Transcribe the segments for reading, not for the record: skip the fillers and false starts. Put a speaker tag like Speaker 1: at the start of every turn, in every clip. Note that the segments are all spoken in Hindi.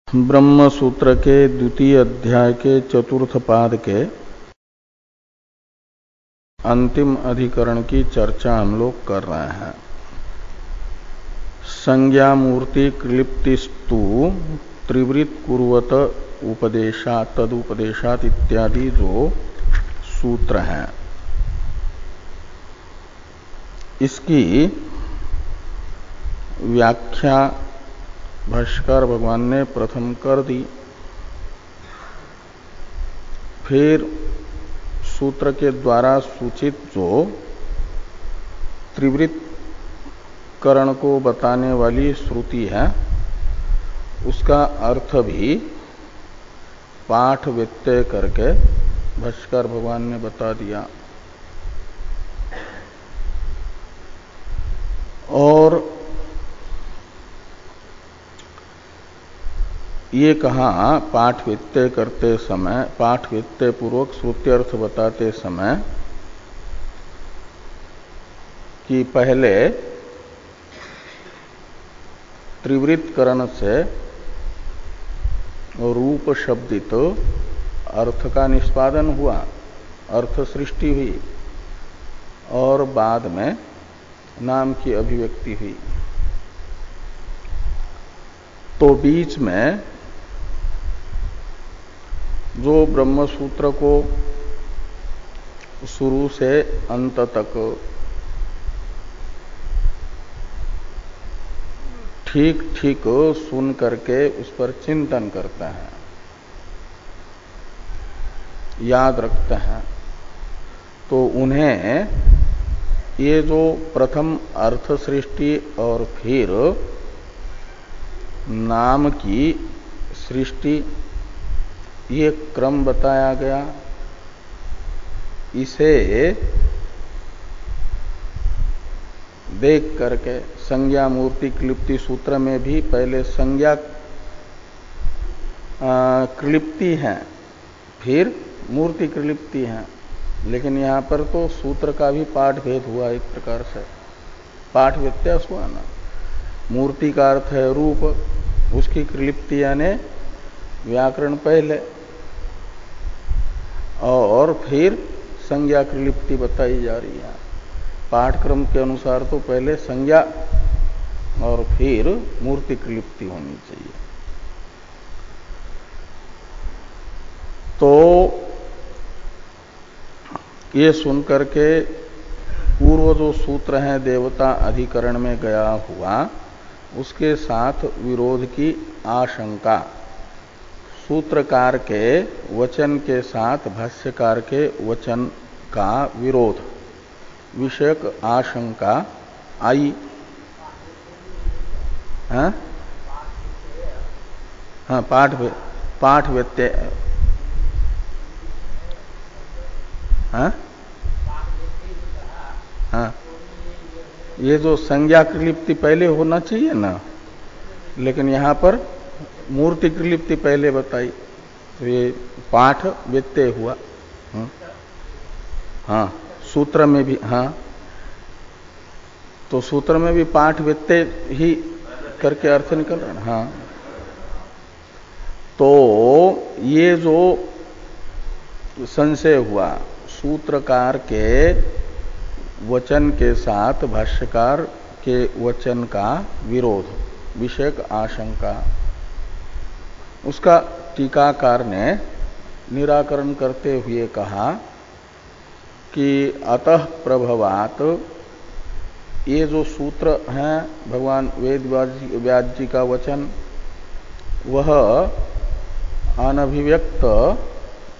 Speaker 1: ब्रह्म सूत्र के द्वितीय अध्याय के चतुर्थ पाद के अंतिम अधिकरण की चर्चा हम लोग कर रहे हैं। संज्ञा मूर्ति क्लिप्तिस्तु त्रिवृत कुर्वत उपदेशा तदुपदेशात इत्यादि जो सूत्र हैं, इसकी व्याख्या भाष्यकार भगवान ने प्रथम कर दी। फिर सूत्र के द्वारा सूचित जो त्रिवृत करण को बताने वाली श्रुति है, उसका अर्थ भी पाठ व्यत्यय करके भाष्यकार भगवान ने बता दिया। और ये कहा पाठ व्यत्यय करते समय, पाठ व्यत्यय पूर्वक श्रुत्यर्थ बताते समय कि पहले त्रिवृत करण से रूप शब्दित अर्थ का निष्पादन हुआ, अर्थ सृष्टि हुई और बाद में नाम की अभिव्यक्ति हुई। तो बीच में जो ब्रह्म सूत्र को शुरू से अंत तक ठीक ठीक सुन करके उस पर चिंतन करते हैं, याद रखते हैं, तो उन्हें ये जो प्रथम अर्थ सृष्टि और फिर नाम की सृष्टि, ये क्रम बताया गया। इसे देख करके संज्ञा मूर्ति क्लिप्ति सूत्र में भी पहले संज्ञा क्लिप्ति है, फिर मूर्ति क्लिप्ति है, लेकिन यहाँ पर तो सूत्र का भी पाठ भेद हुआ, एक प्रकार से पाठ व्यत्यास हुआ ना। मूर्ति का अर्थ है रूप, उसकी क्लिप्ति यानी व्याकरण पहले, और फिर संज्ञा क्लिप्ति बताई जा रही है। पाठक्रम के अनुसार तो पहले संज्ञा और फिर मूर्ति क्लिप्ति होनी चाहिए। तो ये सुनकर के पूर्व जो सूत्र है देवता अधिकरण में गया हुआ, उसके साथ विरोध की आशंका, सूत्रकार के वचन के साथ भाष्यकार के वचन का विरोध विषयक आशंका आई। हाँ, पाठ व्यत्यय, हाँ हाँ, ये जो संज्ञा क्लिप्ति पहले होना चाहिए ना, लेकिन यहाँ पर मूर्ति क्लिप्ति पहले बताई, तो ये पाठ व्यत्यय हुआ। हाँ, सूत्र में भी, हाँ, तो सूत्र में भी पाठ व्यत्यय ही करके अर्थ निकल रहा है। हाँ, तो ये जो संशय हुआ सूत्रकार के वचन के साथ भाष्यकार के वचन का विरोध विषयक आशंका, उसका टीकाकार ने निराकरण करते हुए कहा कि अतः प्रभवात, ये जो सूत्र हैं भगवान वेद व्यास जी का वचन, वह अनभिव्यक्त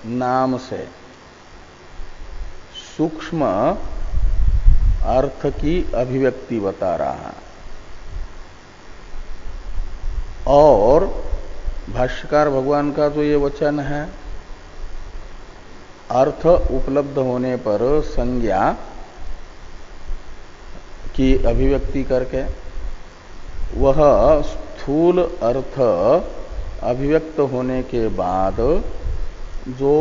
Speaker 1: नाम से सूक्ष्म अर्थ की अभिव्यक्ति बता रहा है, और भाष्यकार भगवान का जो ये वचन है, अर्थ उपलब्ध होने पर संज्ञा की अभिव्यक्ति करके वह स्थूल अर्थ अभिव्यक्त होने के बाद जो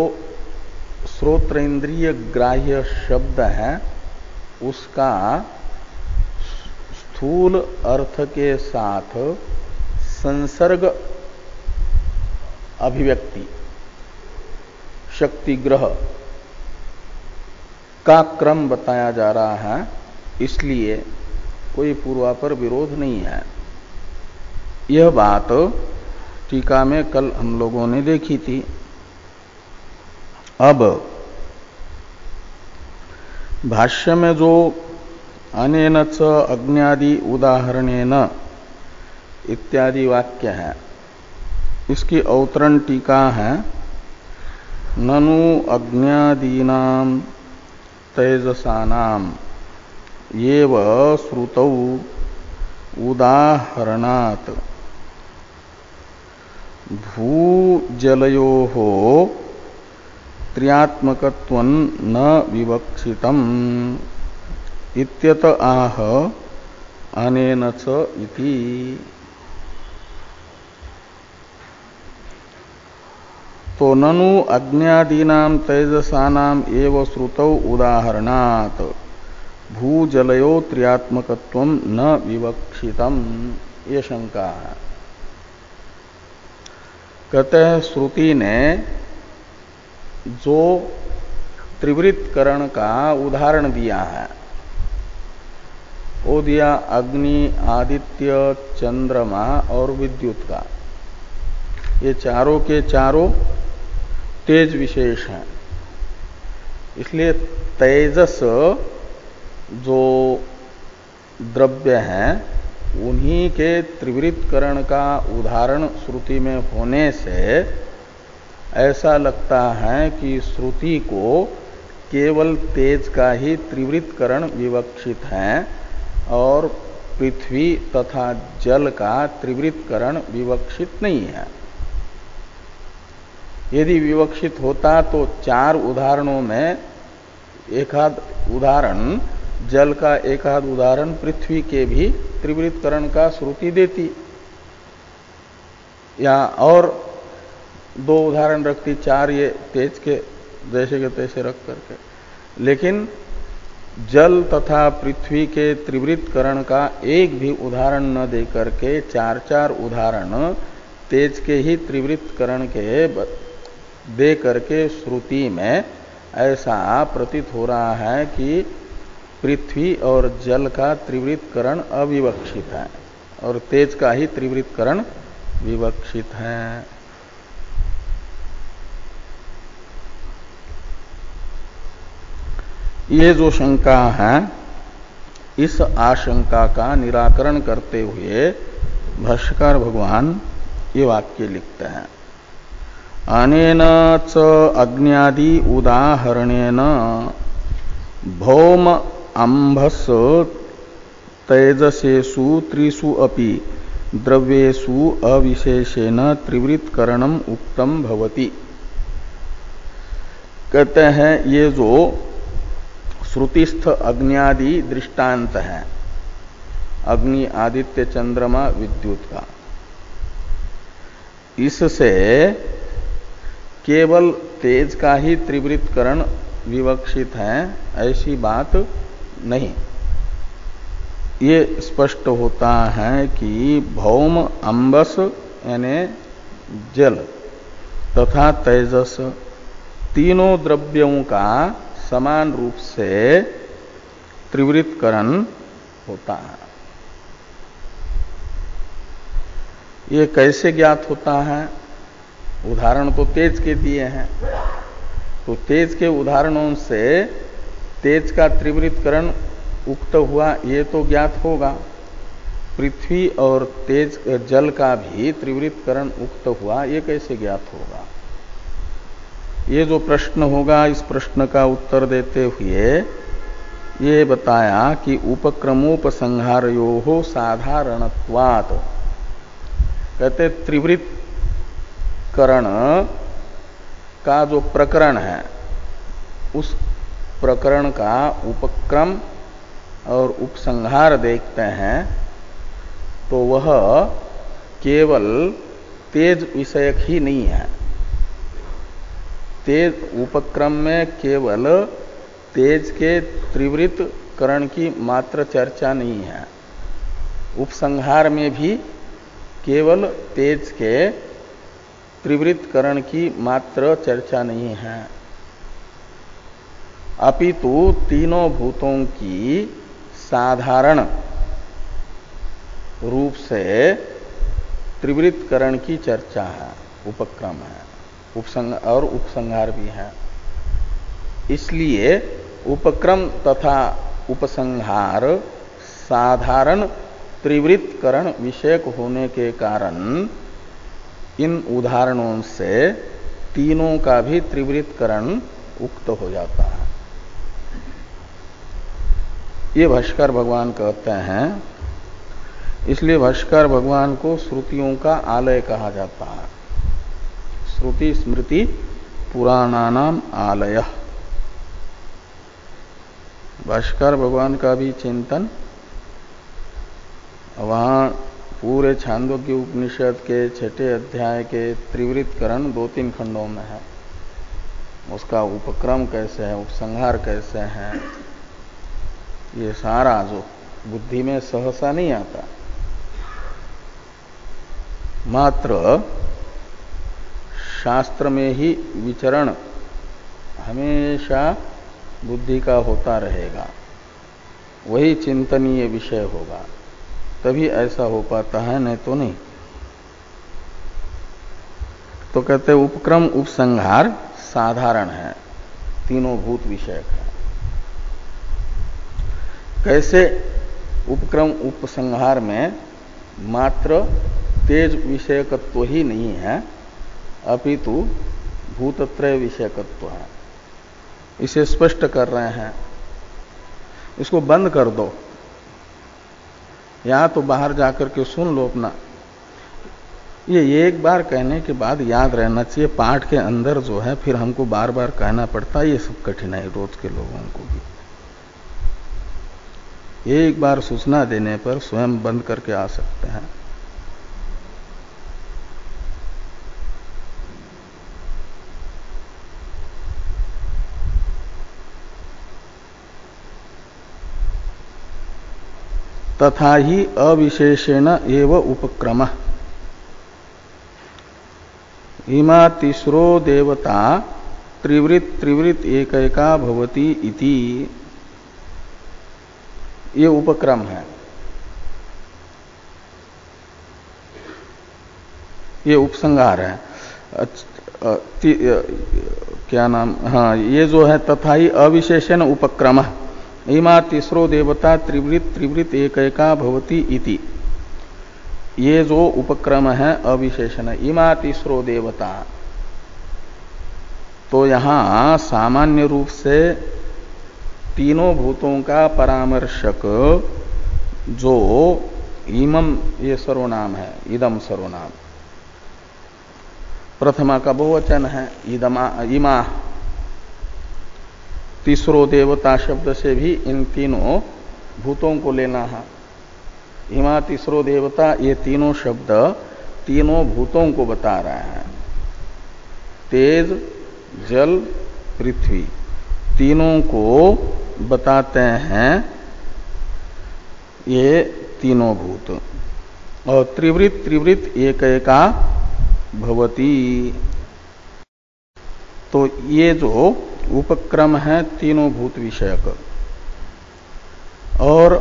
Speaker 1: श्रोत्रेंद्रिय ग्राह्य शब्द है, उसका स्थूल अर्थ के साथ संसर्ग अभिव्यक्ति शक्ति ग्रह का क्रम बताया जा रहा है, इसलिए कोई पूर्वापर विरोध नहीं है। यह बात टीका में कल हम लोगों ने देखी थी। अब भाष्य में जो अनेन च अज्ञादि उदाहरणेन इत्यादि वाक्य है, इसकी अवतरण टीका है ननु अज्ञादीनां तेजसानां येव श्रुतौ उदाहरणात् भूजलयोः त्र्यात्मकत्वं न विवक्षितम् इत्यत आह अनेन च इति। तो ननु अज्ञादीनां तेजसानां एव श्रुतौ उदाहरणात् भूजलयो त्र्यात्मकत्वं न विवक्षितम्, ये शंका है। कहते हैं श्रुति ने जो त्रिवृत करण का उदाहरण दिया है, वो दिया अग्नि, आदित्य, चंद्रमा और विद्युत का। ये चारों के चारों तेज विशेष हैं। इसलिए तेजस जो द्रव्य हैं, उन्हीं के त्रिवृतकरण का उदाहरण श्रुति में होने से ऐसा लगता है कि श्रुति को केवल तेज का ही त्रिवृतकरण विवक्षित है और पृथ्वी तथा जल का त्रिवृतकरण विवक्षित नहीं है। यदि विवक्षित होता तो चार उदाहरणों में एक आध उदाहरण जल का, एक आध उदाहरण पृथ्वी के भी त्रिवृतकरण का श्रुति देती, या और दो उदाहरण रखती, चार ये तेज के जैसे के तैसे रख करके। लेकिन जल तथा पृथ्वी के त्रिवृतकरण का एक भी उदाहरण न दे करके चार चार उदाहरण तेज के ही त्रिवृतकरण के दे करके श्रुति में ऐसा प्रतीत हो रहा है कि पृथ्वी और जल का त्रिवृतकरण अविवक्षित है और तेज का ही त्रिवृतकरण विवक्षित है। ये जो शंका है, इस आशंका का निराकरण करते हुए भाष्यकार भगवान ये वाक्य लिखते हैं अनेन च अज्ञादि उदाहरणेन भौम अंभस तेजसेषु त्रिषु अपि द्रव्येषु अविशेषेण त्रिवृतकरणम उक्तम भवति। कहते हैं ये जो श्रुतिस्थ अग्न्यादि दृष्टांत है, अग्नि, आदित्य, चंद्रमा, विद्युत का, इससे केवल तेज का ही त्रिवृतकरण विवक्षित है ऐसी बात नहीं। ये स्पष्ट होता है कि भौम, अंबस यानी जल तथा तेजस तीनों द्रव्यों का समान रूप से त्रिवृतकरण होता है। ये कैसे ज्ञात होता है? उदाहरण तो तेज के दिए हैं, तो तेज के उदाहरणों से तेज का त्रिवृतकरण उक्त हुआ, ये तो ज्ञात होगा। पृथ्वी और तेज जल का भी त्रिवृतकरण उक्त हुआ, ये कैसे ज्ञात होगा? ये जो प्रश्न होगा, इस प्रश्न का उत्तर देते हुए ये बताया कि उपक्रमोपसंहारयोः साधारणत्वात्, कहते त्रिवृतकरण का जो प्रकरण है, उस प्रकरण का उपक्रम और उपसंहार देखते हैं तो वह केवल तेज विषयक ही नहीं है। तेज उपक्रम में केवल तेज के त्रिवृतकरण की मात्र चर्चा नहीं है, उपसंहार में भी केवल तेज के त्रिवृत करण की मात्र चर्चा नहीं है, अपितु तीनों भूतों की साधारण रूप से त्रिवृत करण की चर्चा है, उपक्रम है, और उपसंहार भी है। इसलिए उपक्रम तथा उपसंहार साधारण त्रिवृत करण विषयक होने के कारण इन उदाहरणों से तीनों का भी त्रिवृत करण उक्त हो जाता है। ये भाष्कर भगवान कहते हैं। इसलिए भाष्कर भगवान को श्रुतियों का आलय कहा जाता है। श्रुति स्मृति पुराणानाम आलय। भाष्कर भगवान का भी चिंतन वहां पूरे छांदोग्य उपनिषद के 6 अध्याय के त्रिवृत करण 2-3 खंडों में है। उसका उपक्रम कैसे है, उपसंहार कैसे है, ये सारा जो बुद्धि में सहसा नहीं आता, मात्र शास्त्र में ही विचरण हमेशा बुद्धि का होता रहेगा, वही चिंतनीय विषय होगा, तभी ऐसा हो पाता है, नहीं तो नहीं। तो कहते उपक्रम उपसंहार साधारण है, तीनों भूत विषयक है। कैसे उपक्रम उपसंहार में मात्र तेज विषयकत्व ही नहीं है, अपितु भूतत्रय विषयकत्व है। इसे स्पष्ट कर रहे हैं। इसको बंद कर दो, या तो बाहर जाकर के सुन लो अपना। ये एक बार कहने के बाद याद रहना चाहिए, पाठ के अंदर जो है फिर हमको बार बार कहना पड़ता है। ये सब कठिनाई रोज के लोगों को भी। एक बार सूचना देने पर स्वयं बंद करके आ सकते हैं। तथा ही अविशेषेण एव उपक्रम इमा तीसरो देवता त्रिवृत त्रिवृत एकैका भवति इति। ये उपक्रम है, ये उपसंहार है। क्या नाम, हाँ, ये जो है तथा ही अविशेषण उपक्रम इमा तीसरो देवता त्रिवृत त्रिवृत एकैका भवति इति। ये जो उपक्रम है अविशेषण, इमा तीसरो देवता, तो यहां सामान्य रूप से तीनों भूतों का परामर्शक जो इमम, ये सर्वनाम है, इदम सर्वनाम, प्रथमा का बहुवचन है इदमा इमा। तीसरो देवता शब्द से भी इन तीनों भूतों को लेना है। इमा तीसरो देवता, ये तीनों शब्द तीनों भूतों को बता रहे हैं। तेज, जल, पृथ्वी, तीनों को बताते हैं ये तीनों भूत। और त्रिवृत त्रिवृत एकैका भवति, तो ये जो उपक्रम है तीनों भूत विषयक, और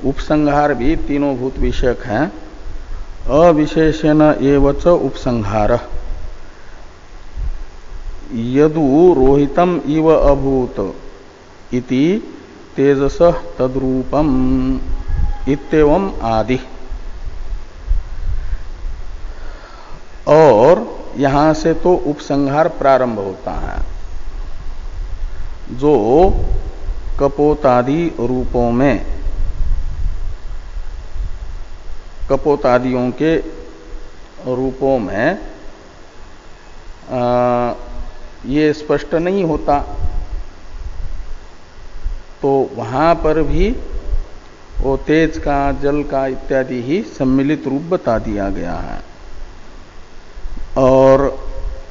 Speaker 1: उपसंहार भी तीनों भूत विषयक है। अविशेषेण एवच उपसंहार यदु रोहितम इव अभूत इति तेजस तद्रूपम इत्येवं आदि। और यहां से तो उपसंहार प्रारंभ होता है, जो कपोतादि रूपों में, कपोतादियों के रूपों में ये स्पष्ट नहीं होता, तो वहां पर भी वो तेज का, जल का इत्यादि ही सम्मिलित रूप बता दिया गया है। और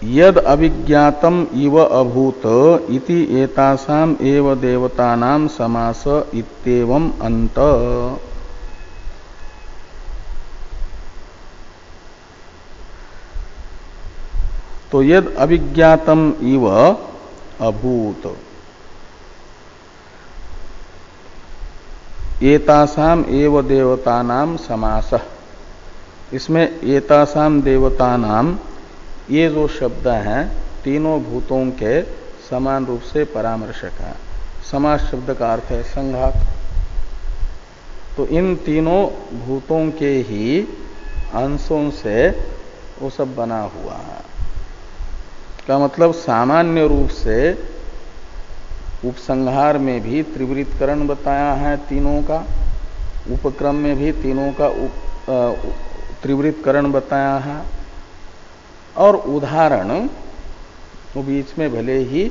Speaker 1: यद अभिज्ञातम इव अभूत इति एतासाम एव देवतानाम समास इत्येवं अंत। तो यद अविज्ञातम इव अभूत, एतासाम एव देवतानाम समासः, इसमें एतासाम देवतानाम ये जो शब्द हैं तीनों भूतों के समान रूप से परामर्शक है। समास शब्द का अर्थ है संघात। तो इन तीनों भूतों के ही अंशों से वो सब बना हुआ है। का मतलब सामान्य रूप से उपसंहार में भी त्रिवृत्करण बताया है तीनों का, उपक्रम में भी तीनों का त्रिवृत्करण बताया है, और उदाहरण तो बीच में भले ही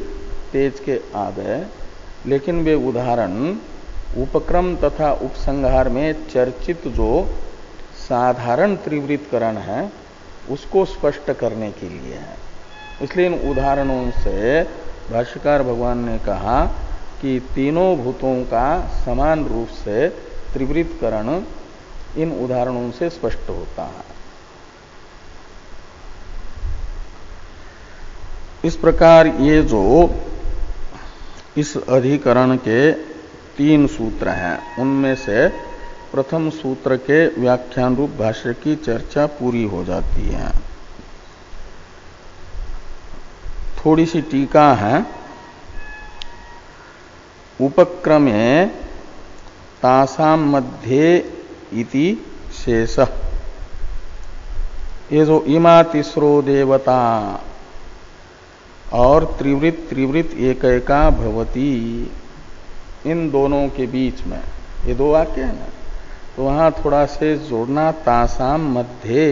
Speaker 1: तेज के आ गए, लेकिन वे उदाहरण उपक्रम तथा उपसंहार में चर्चित जो साधारण त्रिवृत्करण है उसको स्पष्ट करने के लिए है। इसलिए इन उदाहरणों से भाष्यकार भगवान ने कहा कि तीनों भूतों का समान रूप से त्रिवृत्करण इन उदाहरणों से स्पष्ट होता है। इस प्रकार ये जो इस अधिकरण के 3 सूत्र हैं, उनमें से प्रथम सूत्र के व्याख्यान रूप भाष्य की चर्चा पूरी हो जाती है। थोड़ी सी टीका है। उपक्रमे तासाम मध्ये इति शेषः, ये जो इमा तिस्रो देवता और त्रिवृत एकैका भवती, इन दोनों के बीच में ये 2 वाक्य है ना, तो वहां थोड़ा से जोड़ना तासाम मध्ये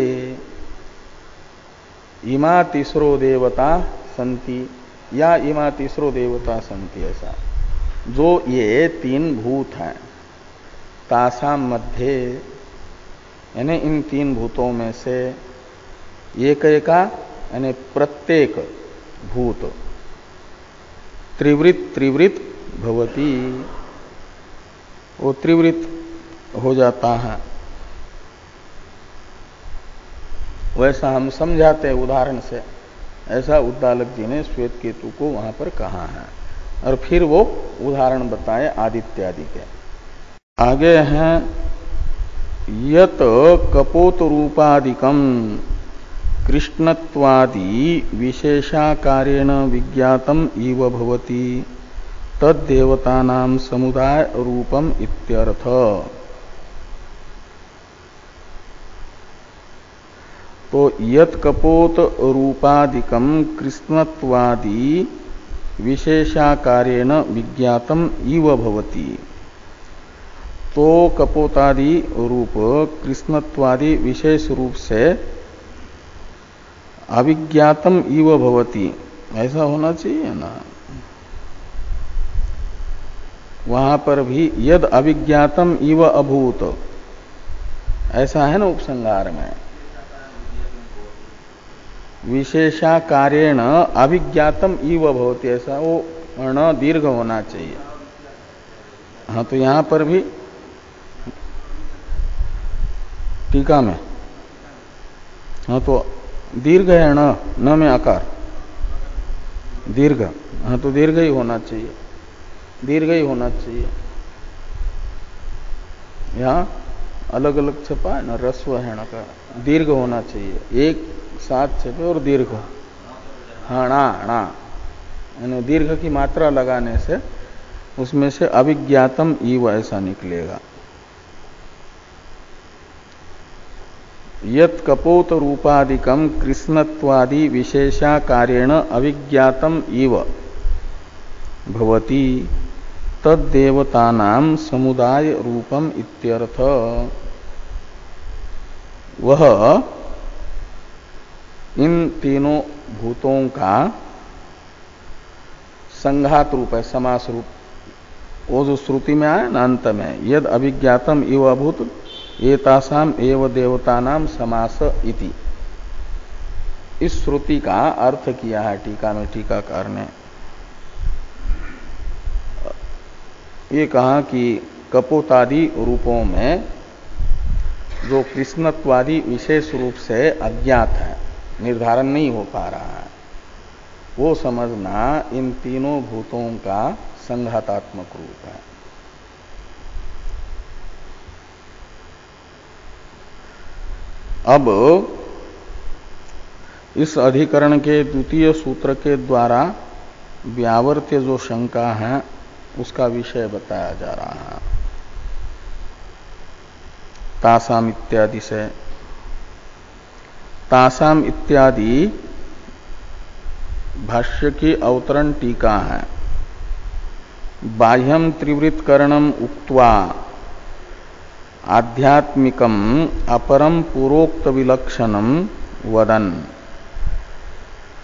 Speaker 1: इमा तिस्रो देवता संति या इमा तिस्रो देवता संति, ऐसा जो ये 3 भूत हैं तासाम मध्ये, यानी इन 3 भूतों में से एकैका यानी प्रत्येक भूत त्रिवृत भवती, वो त्रिवृत हो जाता है। वैसा हम समझाते हैं उदाहरण से, ऐसा उद्दालक जी ने श्वेत केतु को वहां पर कहा है, और फिर वो उदाहरण बताए आदित्यादि के। आगे हैं यत कपोत रूपादिकम कृष्णत्वादि विशेषाकारेण विज्ञातम इव भवति तद्देवतानां समुदाय रूपम इत्यर्थ। तो यत कपोत रूपादिकम कृष्णत्वादि विशेषाकारेण विज्ञातम इव भवति, तो कपोतादि रूप कृष्णत्वादि विशेष रूप से अविज्ञातम इव भवति, ऐसा होना चाहिए ना। वहां पर भी यद अविज्ञातम इव अभूत, ऐसा है ना उपसंहार में। विशेषाकारेण अविज्ञातम इव भवति, ऐसा वो न दीर्घ होना चाहिए। हाँ, तो यहां पर भी टीका में हाँ तो दीर्घ है न में आकार दीर्घ, हाँ तो दीर्घ ही होना चाहिए, दीर्घ ही होना चाहिए। यहाँ अलग अलग छपा है ना, रस्व है न का, दीर्घ होना चाहिए, एक साथ छपे और दीर्घ। हाँ णा यानी दीर्घ की मात्रा लगाने से उसमें से अविज्ञातम इव ऐसा निकलेगा। यत कपोत रूपादिकम कृष्णत्वादि विशेषाकारेण अविज्ञातम इव भवति तद्देवतानां समुदाय रूपम इत्यर्थ। वह इन तीनों भूतों का संघात रूप है, समास रूप। वो जो श्रुति में आया ना अंत में, यद अभिज्ञातम इव अभूत एतासाम एव देवतानाम समास इति, इस श्रुति का अर्थ किया है टीका में टीकाकार ने। ये कहा कि कपोतादि रूपों में जो कृष्णत्वादि विशेष रूप से अज्ञात है, निर्धारण नहीं हो पा रहा है, वो समझना इन तीनों भूतों का संघातात्मक रूप है। अब इस अधिकरण के द्वितीय सूत्र के द्वारा व्यावर्त्य जो शंका है उसका विषय बताया जा रहा है। तासाम इत्यादि से, तासाम इत्यादि भाष्य की अवतरण टीका है। बाह्यम त्रिवृत्करणम उक्त्वा आध्यात्मिकम अपरम पूर्वोक्त विलक्षणम वदन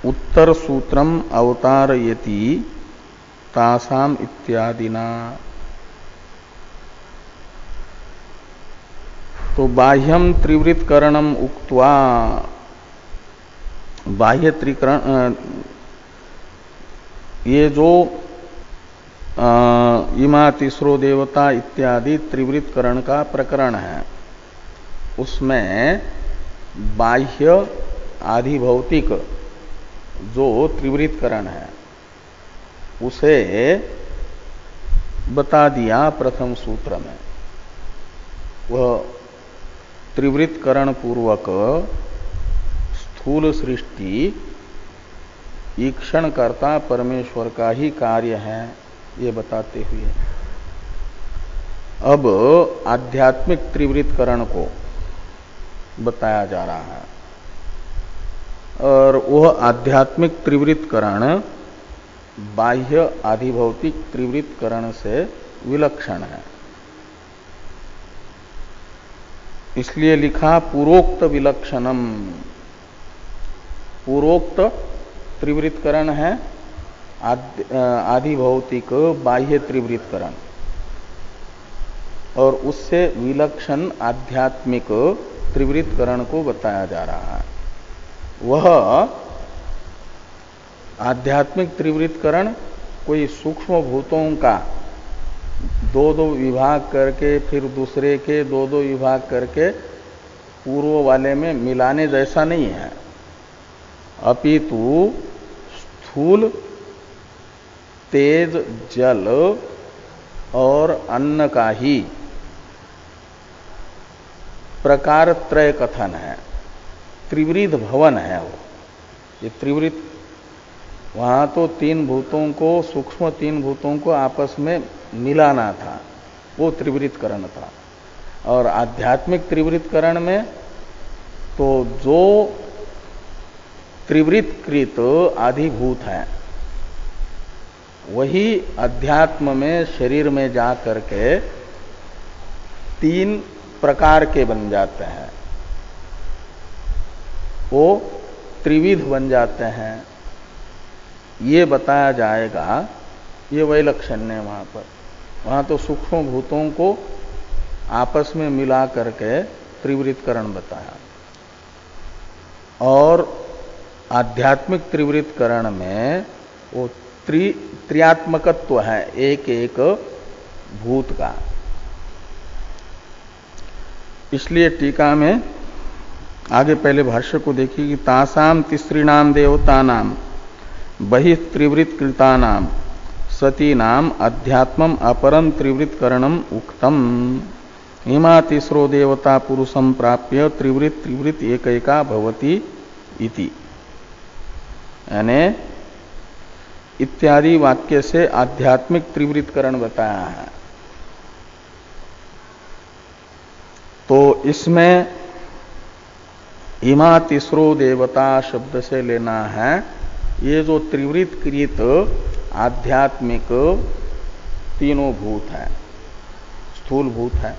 Speaker 1: उत्तर सूत्रम अवतारयति तासाम इत्यादिना। तो बाह्यम त्रिवृत्करणम उक्त्वा, बाह्य त्रिकरण, ये जो इमा तीसरो देवता इत्यादि त्रिवृत्करण का प्रकरण है, उसमें बाह्य आधिभौतिक जो त्रिवृत्करण है उसे बता दिया प्रथम सूत्र में। वह त्रिवृत्करण पूर्वक स्थूल सृष्टि ईक्षणकर्ता परमेश्वर का ही कार्य है, ये बताते हुए अब आध्यात्मिक त्रिवृत्करण को बताया जा रहा है। और वह आध्यात्मिक त्रिवृत्करण बाह्य आधिभौतिक त्रिवृत्करण से विलक्षण है, इसलिए लिखा पूर्वोक्त विलक्षणम। पूर्वोक्त त्रिवृत्करण है आधिभौतिक बाह्य त्रिवृत्करण, और उससे विलक्षण आध्यात्मिक त्रिवृत्करण को बताया जा रहा है। वह आध्यात्मिक त्रिवृत्करण कोई सूक्ष्म भूतों का दो दो विभाग करके फिर दूसरे के दो दो विभाग करके पूर्व वाले में मिलाने जैसा नहीं है, अपितु स्थूल तेज जल और अन्न का ही प्रकार त्रय कथन है। त्रिवृत भवन है वो, ये त्रिवृत, वहां तो तीन भूतों को, सूक्ष्म तीन भूतों को आपस में मिलाना था, वो त्रिवृत्करण था। और आध्यात्मिक त्रिवृत्करण में तो जो त्रिवृत्कृत आधिभूत है वही अध्यात्म में शरीर में जा करके तीन प्रकार के बन जाते हैं, वो त्रिविध बन जाते हैं। ये बताया जाएगा, ये वैलक्षण्य है वहां पर। वहां तो सूक्ष्म भूतों को आपस में मिला करके त्रिवृत्करण बताया, और आध्यात्मिक त्रिवृत्करण में वो त्रियात्मकत्व है एक एक भूत का। इसलिए टीका में आगे पहले भाष्य को देखिए कि तासाम तिसृणाम देवतानाम बहिस्त्रिवृत्कृतानाम सतीनाम अध्यात्मम अपरम त्रिवृत्करणम उक्तम। इमा तीसरो देवता पुरुषम प्राप्य त्रिवृत त्रिवृत एकैका भवति इति, यानी इत्यादि वाक्य से आध्यात्मिक त्रिवृत्करण बताया है। तो इसमें इमा तीसरो देवता शब्द से लेना है ये जो त्रिवृत्कृत आध्यात्मिक तीनों भूत है, स्थूल भूत है,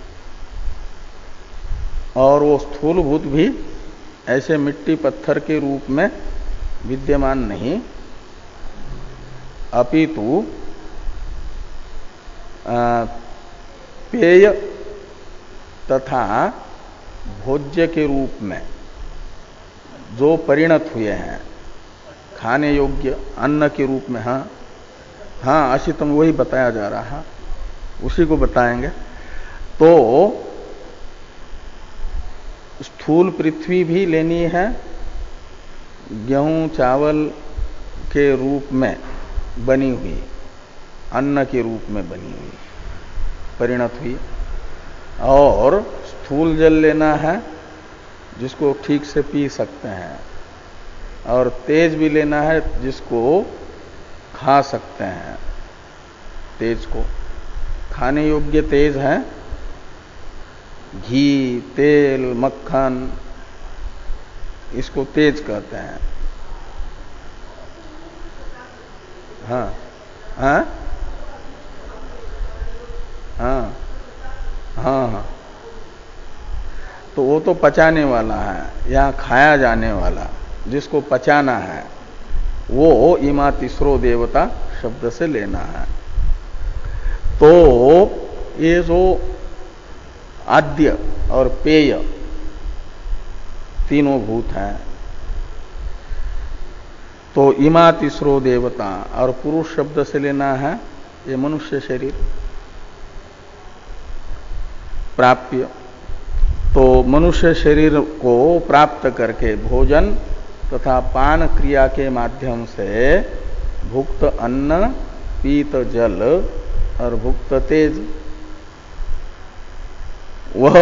Speaker 1: और वो स्थूल भूत भी ऐसे मिट्टी पत्थर के रूप में विद्यमान नहीं, अपितु पेय तथा भोज्य के रूप में जो परिणत हुए हैं, खाने योग्य अन्न के रूप में। हाँ हाँ, अशितम वही बताया जा रहा है, उसी को बताएंगे। तो स्थूल पृथ्वी भी लेनी है, गेहूं चावल के रूप में बनी हुई, अन्न के रूप में बनी हुई, परिणत हुई। और स्थूल जल लेना है जिसको ठीक से पी सकते हैं, और तेज भी लेना है जिसको खा सकते हैं। तेज को खाने योग्य तेज है घी, तेल, मक्खन, इसको तेज कहते हैं। हाँ हाँ हाँ हाँ हाँ, तो वो तो पचाने वाला है, यहाँ खाया जाने वाला जिसको पचाना है वो इमा तीसरो देवता शब्द से लेना है। तो ये जो आद्य और पेय तीनों भूत हैं, तो इमा तीसरो देवता और पुरुष शब्द से लेना है ये मनुष्य शरीर प्राप्य। तो मनुष्य शरीर को प्राप्त करके भोजन तथा पान क्रिया के माध्यम से भुक्त अन्न, पीत जल और भुक्त तेज, वह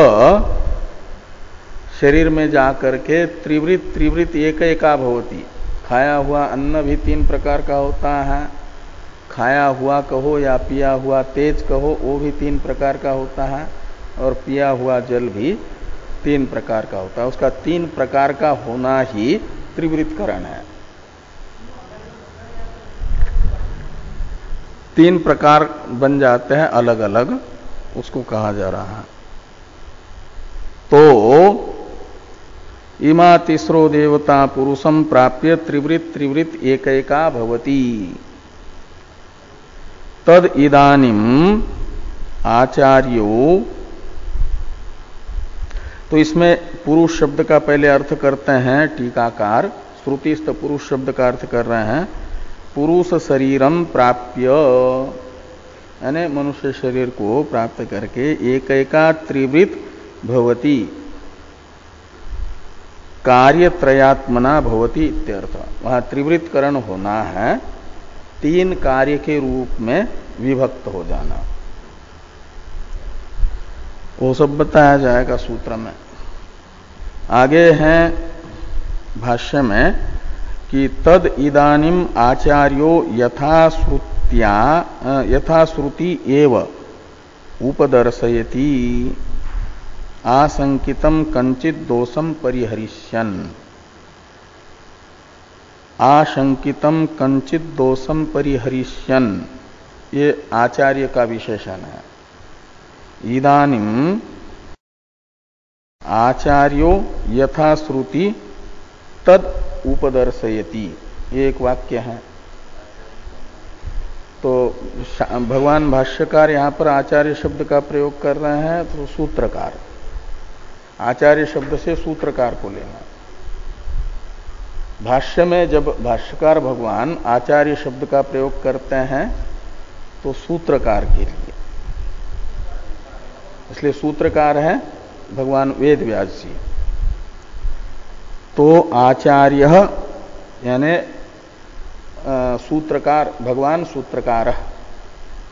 Speaker 1: शरीर में जाकर के त्रिवृत एक एका भवती। खाया हुआ अन्न भी 3 प्रकार का होता है, खाया हुआ कहो या पिया हुआ तेज कहो वो भी 3 प्रकार का होता है, और पिया हुआ जल भी 3 प्रकार का होता है। उसका 3 प्रकार का होना ही त्रिवृतकरण है। 3 प्रकार बन जाते हैं अलग अलग, उसको कहा जा रहा है। तो इमा तीसरो देवता पुरुषम प्राप्य त्रिवृत एक एका भवती। तद इदानीम आचार्यो, तो इसमें पुरुष शब्द का पहले अर्थ करते हैं टीकाकार। श्रुतिस्थ पुरुष शब्द का अर्थ कर रहे हैं पुरुष शरीरम प्राप्य, यानी मनुष्य शरीर को प्राप्त करके एक एका त्रिवृत भवती कार्यत्रयात्मना भवती इत्यर्थ। वहां त्रिवृतकरण होना है 3 कार्य के रूप में विभक्त हो जाना, वो सब बताया जाएगा सूत्र में। आगे है भाष्य में कि तद इदानीम आचार्यो यथाश्रुति एव उपदर्शयति आशंकितम कंचित दोषम परिहरिष्यन्। आशंकितम कंचित दोषम परिहरिष्यन्, ये आचार्य का विशेषण है। इदानीम आचार्यो यथाश्रुति तद उपदर्शयति, ये एक वाक्य है। तो भगवान भाष्यकार यहां पर आचार्य शब्द का प्रयोग कर रहे हैं, तो सूत्रकार, आचार्य शब्द से सूत्रकार को लेना। भाष्य में जब भाष्यकार भगवान आचार्य शब्द का प्रयोग करते हैं तो सूत्रकार के लिए, इसलिए सूत्रकार है भगवान वेद व्यास जी। तो आचार्य यानी सूत्रकार, भगवान सूत्रकार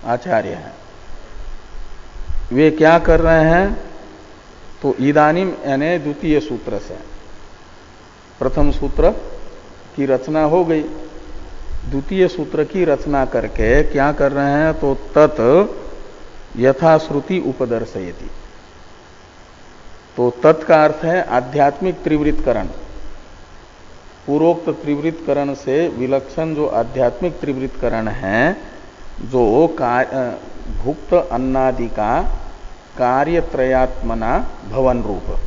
Speaker 1: आचार्य है। वे क्या कर रहे हैं, तो इदानीम यानी द्वितीय सूत्र से, प्रथम सूत्र की रचना हो गई, द्वितीय सूत्र की रचना करके क्या कर रहे हैं, तो तत् यथाश्रुति उपदर्शयति। तो तत् का अर्थ है आध्यात्मिक त्रिवृतकरण। पूर्वोक्त त्रिवृतकरण से विलक्षण जो आध्यात्मिक त्रिवृतकरण है, जो भुक्त अन्नादि का कार्यत्रयात्मना भवन रूप,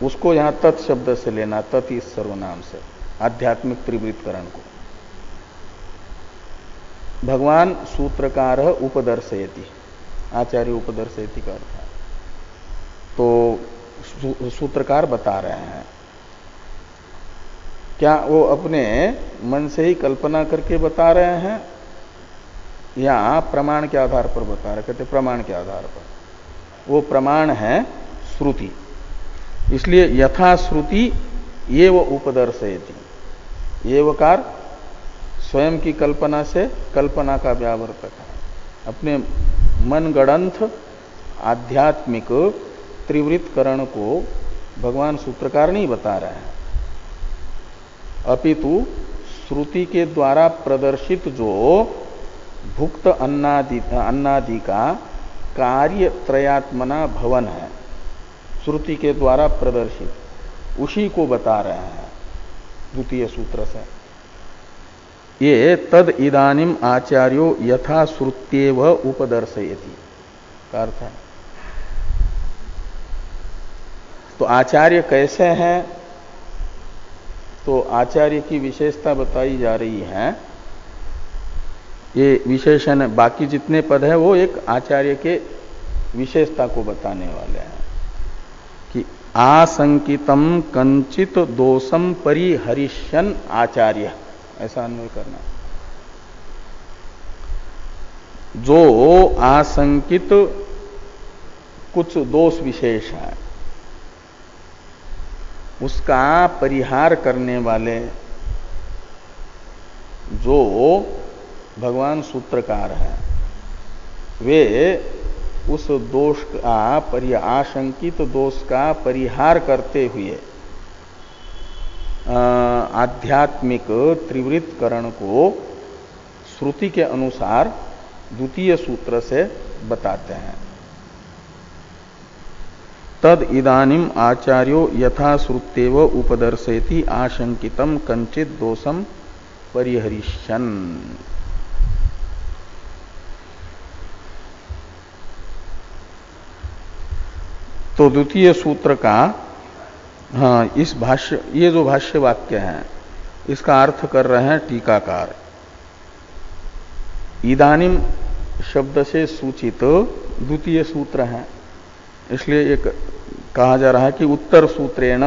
Speaker 1: उसको यहां तत् शब्द से लेना, तत् इस सर्वनाम से आध्यात्मिक त्रिवृतकरण को। भगवान सूत्रकार उपदर्शयति, आचार्य उपदर्शयति का अर्थ है। तो सूत्रकार बता रहे हैं, क्या वो अपने मन से ही कल्पना करके बता रहे हैं या प्रमाण के आधार पर बता रहे? कहते प्रमाण के आधार पर। वो प्रमाण है श्रुति, इसलिए यथा श्रुति ये वो उपदर्शयति, एवकार स्वयं की कल्पना से कल्पना का व्यावर्तक है। अपने मन गणंथ आध्यात्मिक त्रिवृत करण को भगवान सूत्रकार नहीं बता रहे हैं, अपितु श्रुति के द्वारा प्रदर्शित जो भुक्त अन्नादि का कार्य त्रयात्मना भवन है, श्रुति के द्वारा प्रदर्शित, उसी को बता रहे हैं द्वितीय सूत्र से। ये तद इदानीम आचार्यो यथा श्रुत्येव उपदर्शयति का अर्थ है। तो आचार्य कैसे हैं, तो आचार्य की विशेषता बताई जा रही है। ये विशेषण, बाकी जितने पद है वो एक आचार्य के विशेषता को बताने वाले हैं कि आसंकितम कंचित दोषम परिहरिष्यन आचार्य, ऐसा अन्वय करना। जो आसंकित कुछ दोष विशेष है उसका परिहार करने वाले जो भगवान सूत्रकार हैं, वे उस दोष का आशंकित दोष का परिहार करते हुए आध्यात्मिक त्रिवृत करण को श्रुति के अनुसार द्वितीय सूत्र से बताते हैं। तद इदानीम आचार्यो यथा श्रुत्येव उपदर्शयति आशंकितम कंचित दोषम परिहरिष्यन। तो द्वितीय सूत्र का इस भाष्य, ये जो भाष्य वाक्य है इसका अर्थ कर रहे हैं टीकाकार। इदानीम शब्द से सूचित द्वितीय सूत्र है, इसलिए एक कहा जा रहा है कि उत्तर सूत्रेण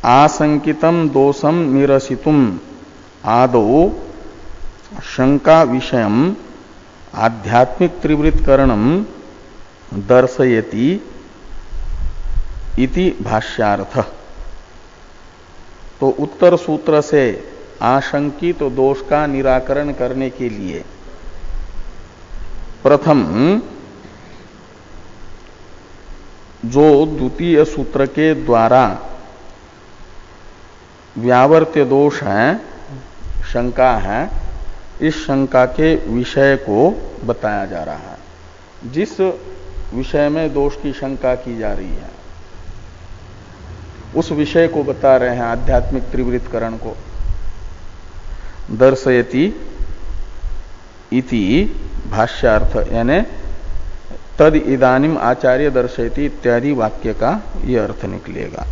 Speaker 1: आसंकितम दोषम निरसितुम आदौ शंका विषयम आध्यात्मिक त्रिवृत्करणम दर्शयति इति भाष्यार्थ। तो उत्तर सूत्र से आशंकित दोष का निराकरण करने के लिए प्रथम जो द्वितीय सूत्र के द्वारा व्यावर्त्य दोष है, शंका है, इस शंका के विषय को बताया जा रहा है। जिस विषय में दोष की शंका की जा रही है उस विषय को बता रहे हैं, आध्यात्मिक त्रिवृत्करण को। दर्शयति इति भाष्यार्थ, यानी तद इदानीम आचार्य दर्शयति इत्यादि वाक्य का ये अर्थ निकलेगा।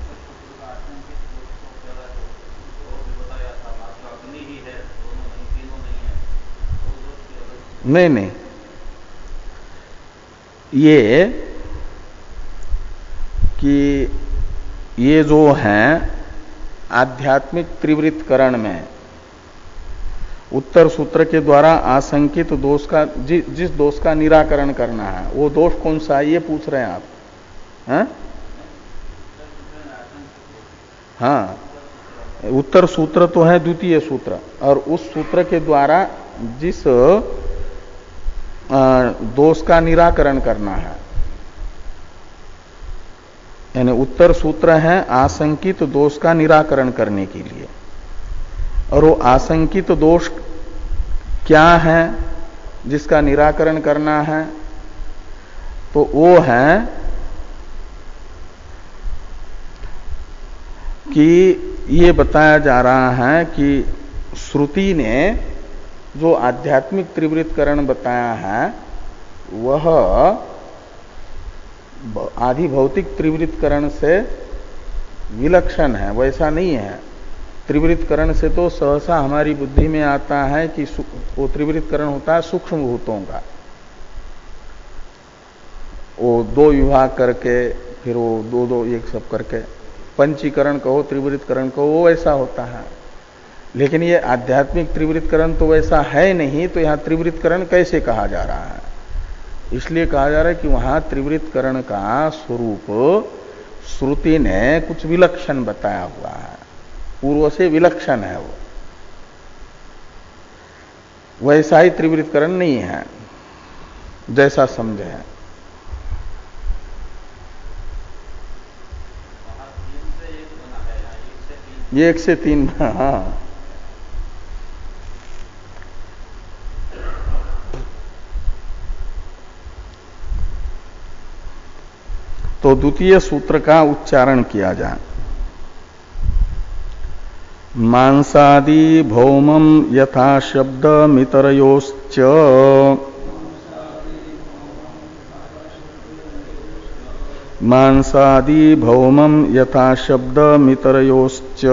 Speaker 1: नहीं, ये कि ये जो हैं आध्यात्मिक त्रिवृत्करण में उत्तर सूत्र के द्वारा आशंकित दोष का, जिस दोष का निराकरण करना है वो दोष कौन सा है, ये पूछ रहे हैं आप? हैं? हाँ, उत्तर सूत्र तो है द्वितीय सूत्र, और उस सूत्र के द्वारा जिस दोष का निराकरण करना है, यानी उत्तर सूत्र है आशंकित दोष का निराकरण करने के लिए। और वो आशंकित दोष क्या है जिसका निराकरण करना है, तो वो है कि ये बताया जा रहा है कि श्रुति ने जो आध्यात्मिक त्रिवृत्करण बताया है वह आदि भौतिक त्रिवृत्करण से विलक्षण है, वैसा नहीं है। त्रिवृत्करण से तो सहसा हमारी बुद्धि में आता है कि वो त्रिवृत्करण होता है सूक्ष्म भूतों का, वो दो विभाग करके फिर वो दो दो एक सब करके पंचीकरण कहो त्रिवृत्करण कहो, वो वैसा होता है। लेकिन ये आध्यात्मिक त्रिवृत्करण तो वैसा है नहीं, तो यहाँ त्रिवृत्करण कैसे कहा जा रहा है? इसलिए कहा जा रहा है कि वहां त्रिवृत्करण का स्वरूप श्रुति ने कुछ विलक्षण बताया हुआ है, पूर्व से विलक्षण है वो, वैसा ही त्रिवृत्तकरण नहीं है जैसा समझे हैं। ये 1 से 3, हाँ तो द्वितीय सूत्र का उच्चारण किया जाए। मांसादि भौमम यथा शब्द मितरयोश्च मांसादि भौमम यथा शब्द मितरयोश्च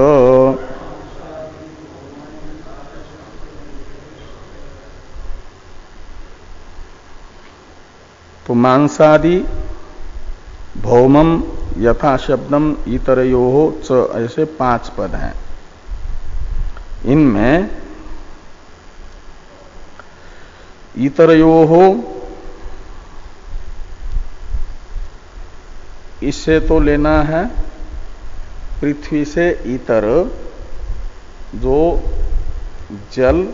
Speaker 1: तो मांसादि भौमम यथा शब्दम इतरयोः च ऐसे 5 पद हैं। इनमें इतरयोः इससे तो लेना है पृथ्वी से इतर जो जल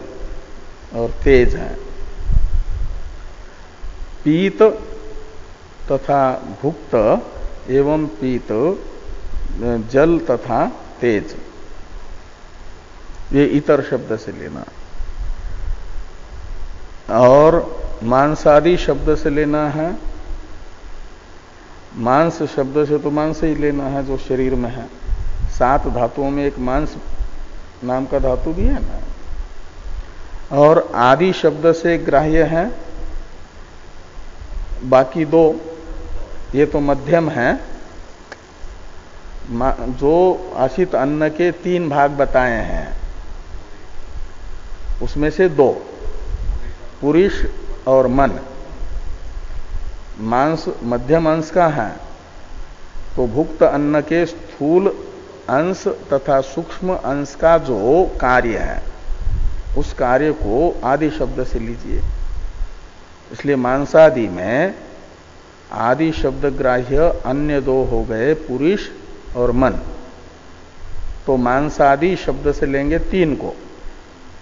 Speaker 1: और तेज है। पीत तथा भुक्त एवं पीत जल तथा तेज, ये इतर शब्द से लेना। और मांसादि शब्द से लेना है, मांस शब्द से तो मांस ही लेना है जो शरीर में है। 7 धातुओं में एक मांस नाम का धातु भी है ना। और आदि शब्द से ग्राह्य है बाकी 2, ये तो मध्यम है। जो आशित अन्न के 3 भाग बताए हैं उसमें से 2 पुरुष और मन। मांस मध्यम अंश का है तो भुक्त अन्न के स्थूल अंश तथा सूक्ष्म अंश का जो कार्य है उस कार्य को आदि शब्द से लीजिए। इसलिए मांसादि में आदि शब्द ग्राह्य अन्य 2 हो गए पुरुष और मन। तो मांसादि शब्द से लेंगे 3 को।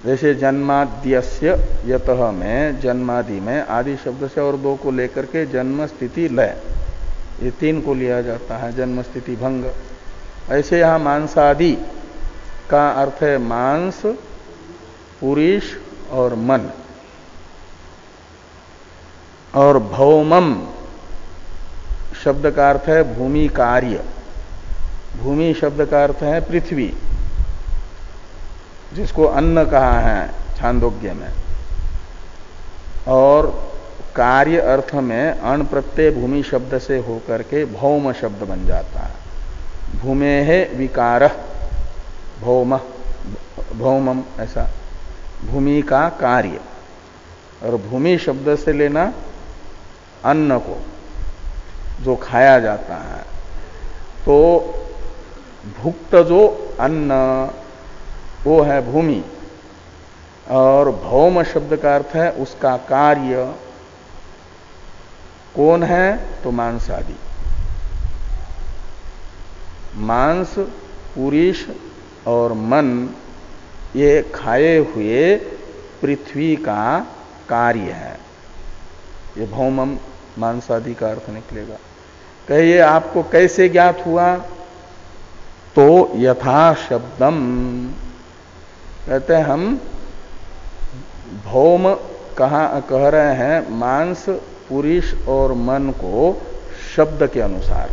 Speaker 1: जैसे जन्माद्यस्य यतः में जन्मादि में आदि शब्द से और 2 को लेकर के जन्म स्थिति लय, ये 3 को लिया जाता है, जन्म स्थिति भंग। ऐसे यहां मांसादि का अर्थ है मांस, पुरुष और मन। और भौमम शब्द का अर्थ है भूमि कार्य। भूमि शब्द का अर्थ है पृथ्वी, जिसको अन्न कहा है छांदोग्य में। और कार्य अर्थ में अण प्रत्यय भूमि शब्द से होकर के भौम शब्द बन जाता है। भूमेः विकारः भौम, भौमम ऐसा भूमि का कार्य। और भूमि शब्द से लेना अन्न को जो खाया जाता है। तो भुक्त जो अन्न वो है भूमि, और भौम शब्द का अर्थ है उसका कार्य कौन है तो मांस आदि। मांस, पुरुष और मन ये खाए हुए पृथ्वी का कार्य है। ये भौमम मांसादि का अर्थ निकलेगा। कहिए आपको कैसे ज्ञात हुआ? तो यथा शब्दम, कहते हैं हम भौम कह रहे हैं मांस, पुरुष और मन को शब्द के अनुसार।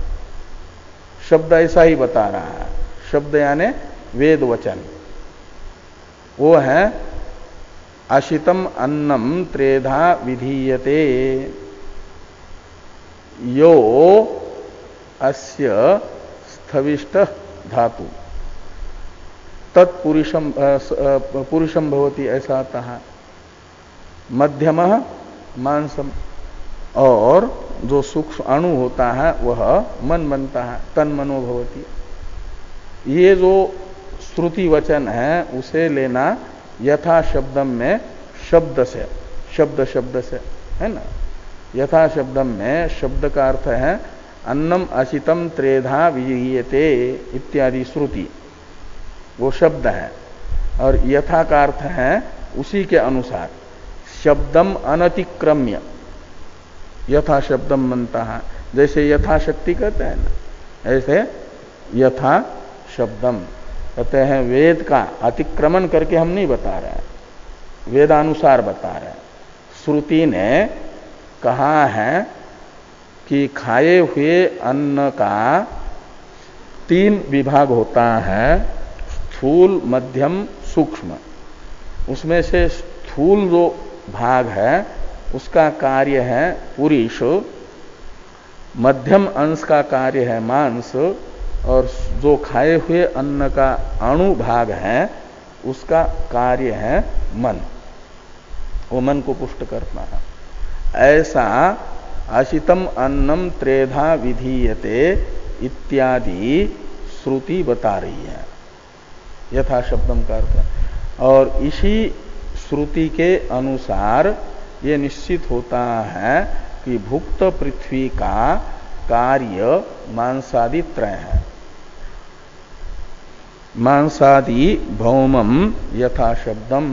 Speaker 1: शब्द ऐसा ही बता रहा है। शब्द यानी वेद वचन। वो है अशितम अन्नम त्रेधा विधीयते यो अस्य स्थविष्ट धातु तत्पुरुषम पुरुषम भवति, ऐसा आता है। मध्यम मांसम, और जो सूक्ष्म अणु होता है वह मन बनता है, तन मनो भवति। ये जो श्रुति वचन है उसे लेना यथा शब्दम में शब्द से, शब्द से है ना। यथा शब्दम में शब्द का अर्थ है अन्नम अशितम त्रेधा विहीयते इत्यादि श्रुति। वो शब्द है, और यथा का अर्थ है उसी के अनुसार। शब्दम अनतिक्रम्य यथा शब्दम बनता है, जैसे यथाशक्ति कहते हैं ना, ऐसे यथा शब्दम कहते हैं। वेद का अतिक्रमण करके हम नहीं बता रहे हैं, वेदानुसार बता रहे हैं। श्रुति ने कहा है कि खाए हुए अन्न का 3 विभाग होता है, स्थूल, मध्यम, सूक्ष्म। उसमें से स्थूल जो भाग है उसका कार्य है पुरीष, मध्यम अंश का कार्य है मांस, और जो खाए हुए अन्न का अणु भाग है उसका कार्य है मन। वो मन को पुष्ट करना है। ऐसा आशितम अन्नम त्रेधा विधीयते इत्यादि श्रुति बता रही है, यथा शब्दम का अर्थ है। और इसी श्रुति के अनुसार ये निश्चित होता है कि भुक्त पृथ्वी का कार्य मांसादि त्रय है। मांसादि भौमम यथा शब्दम,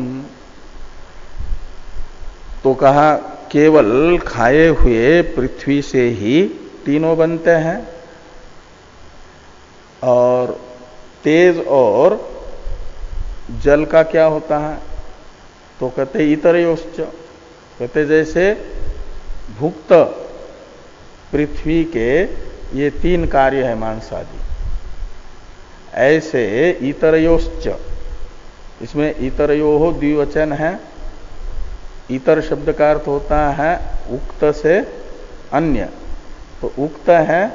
Speaker 1: तो कहा केवल खाए हुए पृथ्वी से ही तीनों बनते हैं, और तेज और जल का क्या होता है, तो कहते इतरयोश्च, कहते जैसे भुक्त पृथ्वी के ये 3 कार्य है मांसादि, ऐसे इतरयोश्च, इसमें इतरयो द्विवचन है। इतर शब्द का अर्थ होता है उक्त से अन्य, तो उक्त है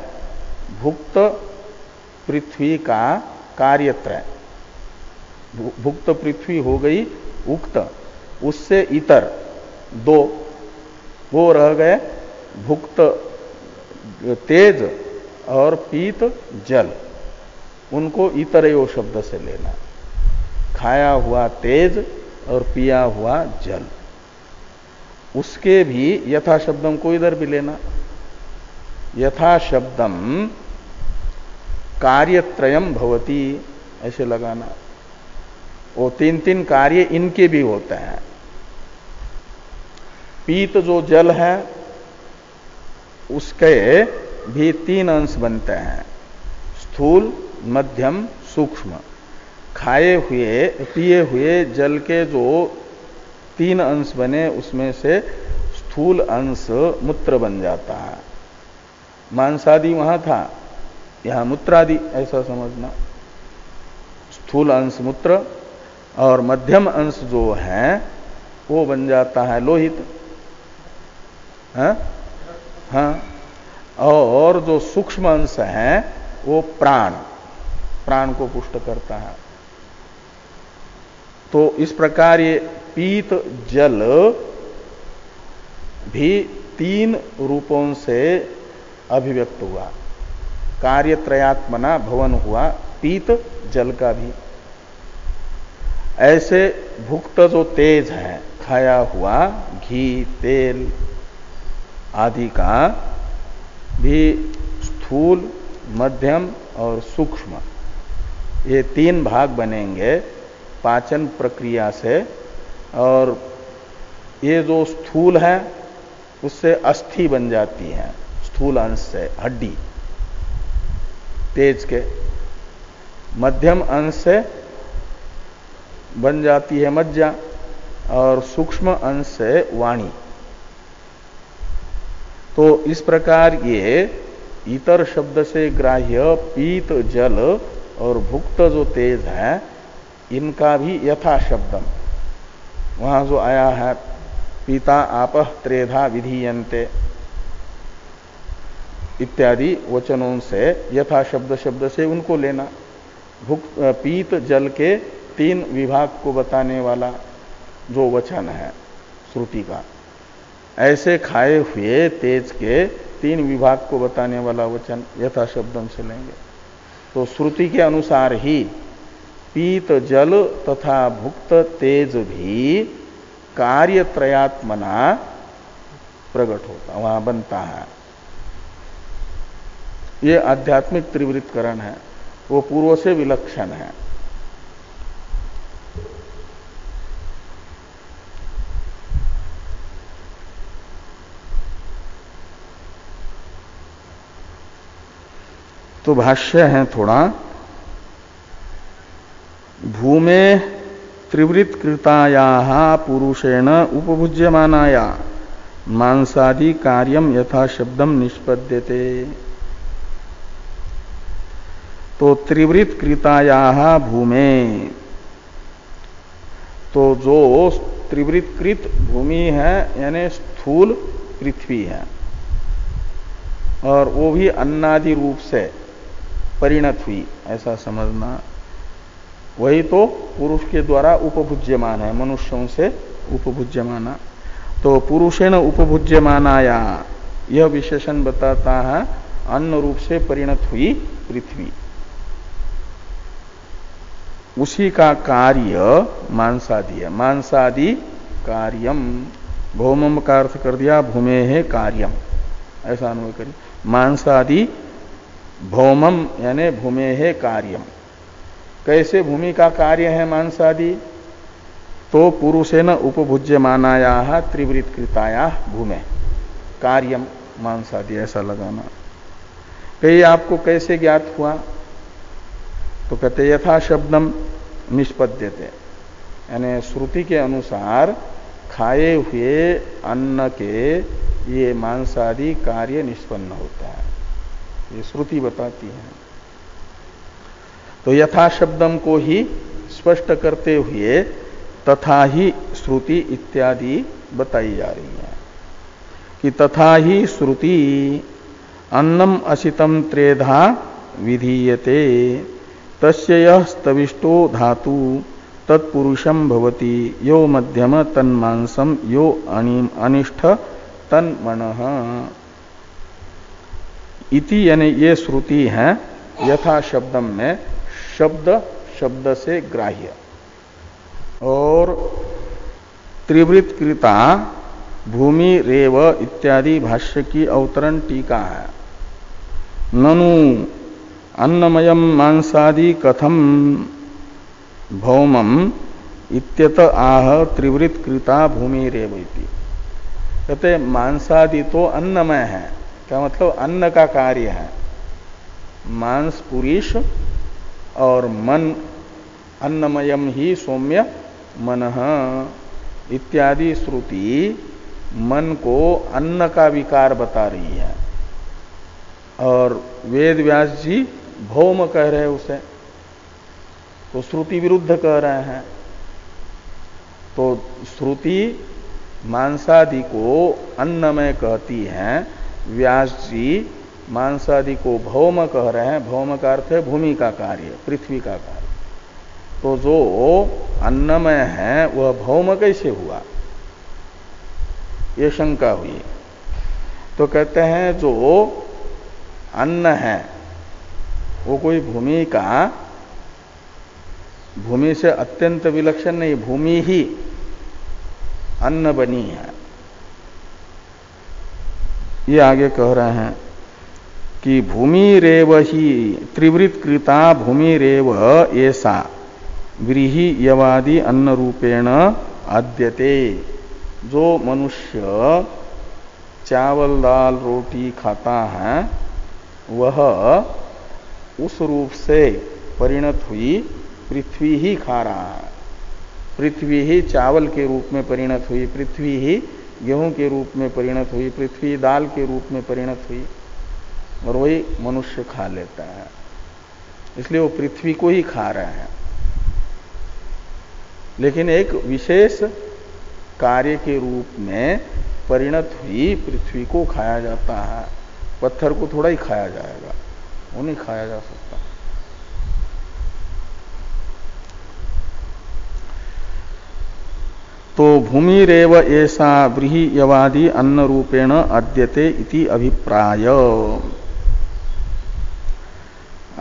Speaker 1: भुक्त पृथ्वी का कार्यत्रय। भुक्त पृथ्वी हो गई उक्त, उससे इतर 2, वो रह गए भुक्त तेज और पीत जल, उनको इतरयो शब्द से लेना। खाया हुआ तेज और पिया हुआ जल, उसके भी यथा शब्दम को इधर भी लेना। यथा शब्दम कार्यत्रयम भवति, ऐसे लगाना। वो 3 कार्य इनके भी होते हैं। पीत जो जल है उसके भी 3 अंश बनते हैं, स्थूल, मध्यम, सूक्ष्म। खाए हुए पिए हुए जल के जो 3 अंश बने उसमें से स्थूल अंश मूत्र बन जाता है। मांसादि वहां था, यहां मूत्रादि, ऐसा समझना। स्थूल अंश मूत्र और मध्यम अंश जो है वो बन जाता है लोहित, हाँ। और जो सूक्ष्म अंश है वो प्राण, प्राण को पुष्ट करता है। तो इस प्रकार ये पीत जल भी 3 रूपों से अभिव्यक्त हुआ। कार्यत्रयात्मना भवन हुआ पीत जल का भी। ऐसे भुक्त जो तेज है, खाया हुआ घी, तेल आदि का भी स्थूल, मध्यम और सूक्ष्म, ये 3 भाग बनेंगे पाचन प्रक्रिया से। और ये जो स्थूल है उससे अस्थि बन जाती है, स्थूल अंश से हड्डी तेज के। मध्यम अंश से बन जाती है मज्जा, और सूक्ष्म अंश से वाणी। तो इस प्रकार ये इतर शब्द से ग्राह्य पीत जल और भुक्त जो तेज है इनका भी यथा शब्दम, वहां जो आया है पीता आपह त्रेधा विधीयन्ते इत्यादि वचनों से यथा शब्द से उनको लेना। पीत जल के 3 विभाग को बताने वाला जो वचन है श्रुति का, ऐसे खाए हुए तेज के 3 विभाग को बताने वाला वचन यथा शब्दम से लेंगे। तो श्रुति के अनुसार ही पीत जल तथा भुक्त तेज भी कार्यत्रयात्मना प्रकट होता, वहां बनता है। ये आध्यात्मिक त्रिवृत्तकरण है, वो पूर्व से विलक्षण है। तो भाष्य है थोड़ा, भूमे त्रिवृत कृतायाः पुरुषेण उपभुज्यमानाया मांसादि कार्यम यथा शब्दम निष्पद्यते। तो त्रिवृत कृतायाः भूमे, तो जो त्रिवृत कृत भूमि है यानी स्थूल पृथ्वी है, और वो भी अन्नादि रूप से परिणत हुई ऐसा समझना, वही तो पुरुष के द्वारा उपभुज्यमान है, मनुष्यों से उपभुज्यमाना। तो पुरुषेण उपभुज्यमानाया, यह विशेषण बताता है अन्न रूप से परिणत हुई पृथ्वी, उसी का कार्य मांसादि है। मांसादि कार्यम, भौमम का अर्थ कर दिया भूमे है कार्यम, ऐसा अनुय करिए। मांसादि भौमम यानी भूमे है कार्यम। कैसे भूमि का कार्य है मांसादि? तो पुरुषेन उपभुज्यमानाया त्रिवृत कृताया भूमे कार्यम मांसादि, ऐसा लगाना। कहीं आपको कैसे ज्ञात हुआ? तो कहते यथा शब्दम निष्पद्यते, यानी श्रुति के अनुसार खाए हुए अन्न के ये मांसादि कार्य निष्पन्न होता है, ये श्रुति बताती है। तो यथा शब्दम को ही स्पष्ट करते हुए तथा ही श्रुति इत्यादि बताई जा रही है कि तथा ही श्रुति अन्नम असितम त्रेधा विधीयते तस्य यः स्तविष्टो धातु तत्पुरुषम भवति यो मध्यम तन्मांसम यो अनिष्ठ तन्मनः इति, यानी ये श्रुति है यथा शब्दम में शब्द से ग्राह्य, और त्रिवृत कृता भूमि रेव इत्यादि भाष्य की अवतरण टीका है। ननु अन्नमयम मांसादि कथम भौमम इत्यत आह त्रिवृत कृता भूमि रेव इति। कहते मांसादि तो अन्नमय है, क्या मतलब अन्न का कार्य है। मांस पुरुष और मन अन्नमयम ही सौम्य मनः इत्यादि श्रुति मन को अन्न का विकार बता रही है, और वेद व्यास जी भौम कह रहे हैं उसे, तो श्रुति विरुद्ध कह रहे हैं। तो श्रुति मांसादि को अन्नमय कहती है, व्यास जी मांसादि को भौम कह रहे हैं। भौम का अर्थ है भूमि का कार्य, पृथ्वी का कार्य। तो जो अन्नमय है वह भौम कैसे हुआ, ये शंका हुई। तो कहते हैं जो अन्न है वो कोई भूमि से अत्यंत विलक्षण नहीं, भूमि ही अन्न बनी है। ये आगे कह रहे हैं कि भूमि रेव ही त्रिवृत कृता भूमि रेव ऐसा व्रीहि यवादि अन्न रूपेण आद्यते। जो मनुष्य चावल दाल रोटी खाता है वह उस रूप से परिणत हुई पृथ्वी ही खा रहा है। पृथ्वी ही चावल के रूप में परिणत हुई, पृथ्वी ही गेहूं के रूप में परिणत हुई, पृथ्वी दाल के रूप में परिणत हुई, और वही मनुष्य खा लेता है। इसलिए वो पृथ्वी को ही खा रहे हैं, लेकिन एक विशेष कार्य के रूप में परिणत हुई पृथ्वी को खाया जाता है। पत्थर को थोड़ा ही खाया जाएगा, वो नहीं खाया जा सकता। तो भूमि रेव ऐसा व्रीहि यवादि अन्न रूपेण अद्यते इति अभिप्राय।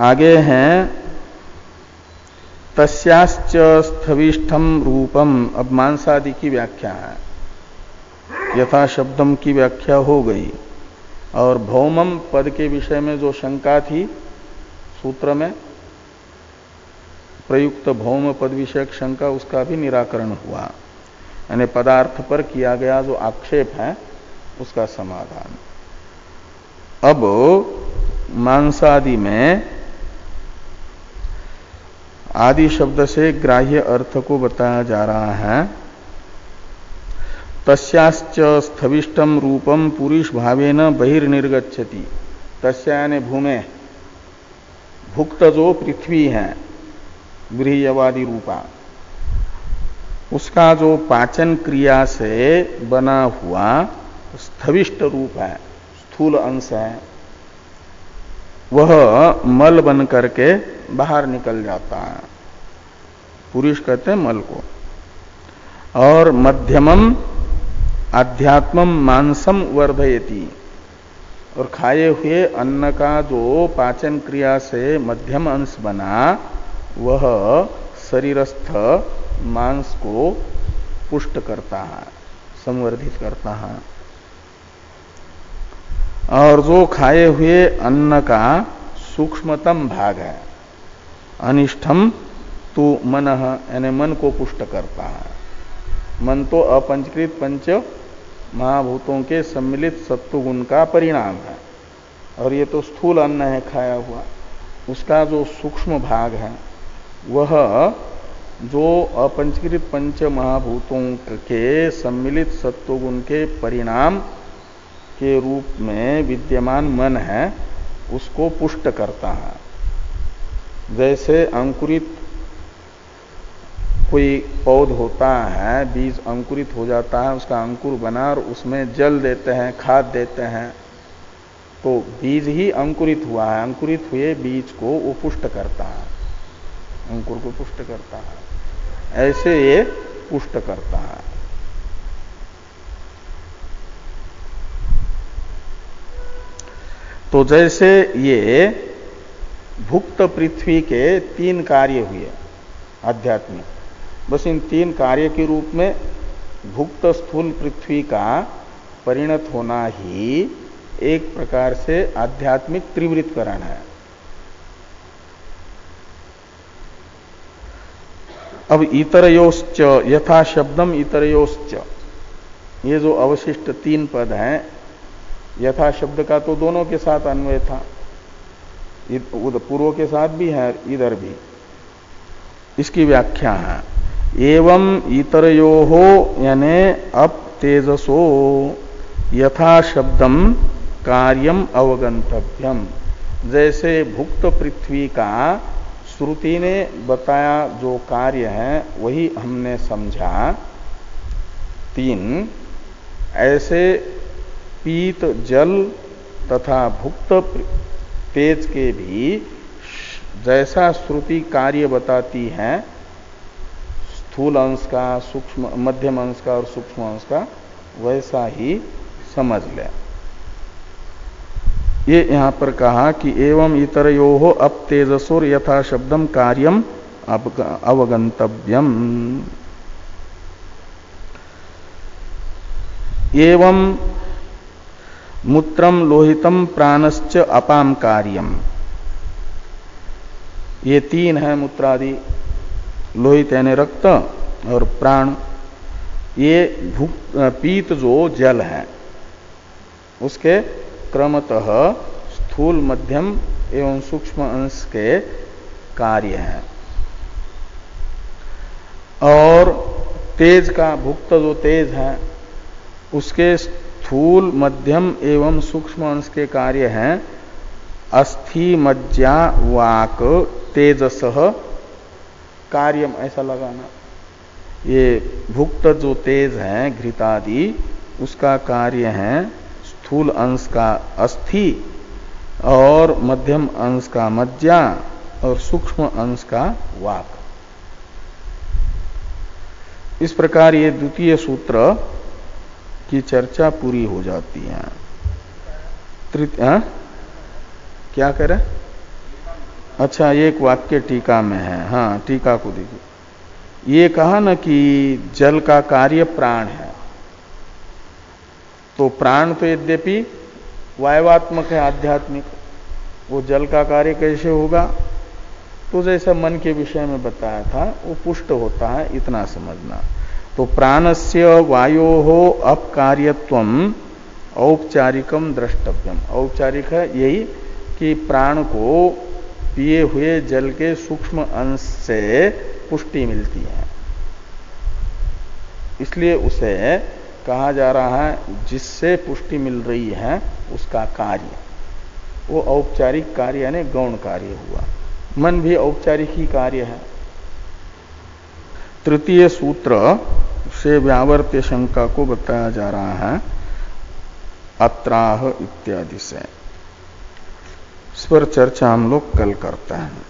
Speaker 1: आगे हैं तस्याश्च स्थविष्ठम रूपम। अब मांसादि की व्याख्या है, यथा शब्दम की व्याख्या हो गई, और भौमम पद के विषय में जो शंका थी सूत्र में प्रयुक्त भौम पद विषयक शंका, उसका भी निराकरण हुआ। यानी पदार्थ पर किया गया जो आक्षेप है उसका समाधान। अब मांसादि में आदि शब्द से ग्राह्य अर्थ को बताया जा रहा है। तस्याश्च स्थविष्टम रूपम पुरुष भावेन बहिर्निर्गच्छति। तस्या यानी भूमे, भुक्त जो पृथ्वी है गृह्यवादी रूपा, उसका जो पाचन क्रिया से बना हुआ स्थविष्ट रूप है, स्थूल अंश है, वह मल बन करके बाहर निकल जाता है। पुरुष कहते हैं मल को। और मध्यमम आध्यात्मम मांसम वर्धयति, और खाए हुए अन्न का जो पाचन क्रिया से मध्यम अंश बना वह शरीरस्थ मांस को पुष्ट करता है, संवर्धित करता है। और जो खाए हुए अन्न का सूक्ष्मतम भाग है, अनिष्ठम तो मनः, यानी मन को पुष्ट करता है। मन तो अपंचकृत पंच महाभूतों के सम्मिलित सत्व गुण का परिणाम है, और ये तो स्थूल अन्न है खाया हुआ। उसका जो सूक्ष्म भाग है वह जो अपंचकृत पंच महाभूतों के सम्मिलित सत्व गुण के परिणाम के रूप में विद्यमान मन है, उसको पुष्ट करता है। जैसे अंकुरित कोई पौध होता है, बीज अंकुरित हो जाता है, उसका अंकुर बना और उसमें जल देते हैं, खाद देते हैं, तो बीज ही अंकुरित हुआ है। अंकुरित हुए बीज को वो पुष्ट करता है, अंकुर को पुष्ट करता है। ऐसे ये पुष्ट करता है। तो जैसे ये भुक्त पृथ्वी के 3 कार्य हुए आध्यात्मिक, बस इन 3 कार्य के रूप में भुक्त स्थूल पृथ्वी का परिणत होना ही एक प्रकार से आध्यात्मिक त्रिवृत्करण है। अब इतरयोश्च यथा शब्दम इतरयोश्च, ये जो अवशिष्ट 3 पद हैं, यथा शब्द का तो दोनों के साथ अन्वय था, पूर्व के साथ भी है, इधर भी। इसकी व्याख्या है एवं इतरयोहो यानी अप तेजसो यथा शब्दम कार्यम अवगंतव्यम। जैसे भुक्त पृथ्वी का श्रुति ने बताया जो कार्य है वही हमने समझा 3, ऐसे पीत जल तथा भुक्त तेज के भी जैसा श्रुति कार्य बताती है स्थूल अंश का, सूक्ष्म मध्यम अंश का और सूक्ष्म अंश का, वैसा ही समझ ले। ये यहां पर कहा कि एवं इतरयोः अप तेजसोर यथा शब्दम कार्यम अवगंतव्यम। एवं मूत्रम लोहितम प्राणश्च अपाम कार्यम। ये 3 है मूत्रादि, लोहित यानी रक्त और प्राण। ये पीत जो जल है उसके क्रमतः स्थूल मध्यम एवं सूक्ष्म अंश के कार्य हैं। और तेज का, भुक्त जो तेज है उसके स्थूल मध्यम एवं सूक्ष्म अंश के कार्य हैं अस्थि मज्जा वाक तेजसः कार्यम, ऐसा लगाना। ये भुक्त जो तेज है घृतादि, उसका कार्य है स्थूल अंश का अस्थि और मध्यम अंश का मज्जा और सूक्ष्म अंश का वाक। इस प्रकार ये द्वितीय सूत्र की चर्चा पूरी हो जाती है। क्या कह रहे? अच्छा, एक वाक्य टीका में है। हाँ, टीका को देखिए। ये कहा ना कि जल का कार्य प्राण है, तो प्राण तो यद्यपि वायवात्मक है, आध्यात्मिक, वो जल का कार्य कैसे होगा? तो जैसा मन के विषय में बताया था, वो पुष्ट होता है, इतना समझना। तो प्राणस्य वायोः अपकार्यत्वम औपचारिकम द्रष्टव्यम। औपचारिक है यही कि प्राण को पिए हुए जल के सूक्ष्म अंश से पुष्टि मिलती है, इसलिए उसे कहा जा रहा है जिससे पुष्टि मिल रही है उसका कार्य, वो औपचारिक कार्य यानी गौण कार्य हुआ। मन भी औपचारिक ही कार्य है। तृतीय सूत्र से व्यावर्त्य शंका को बताया जा रहा है अत्राह इत्यादि से। इस पर चर्चा हम लोग कल करते हैं।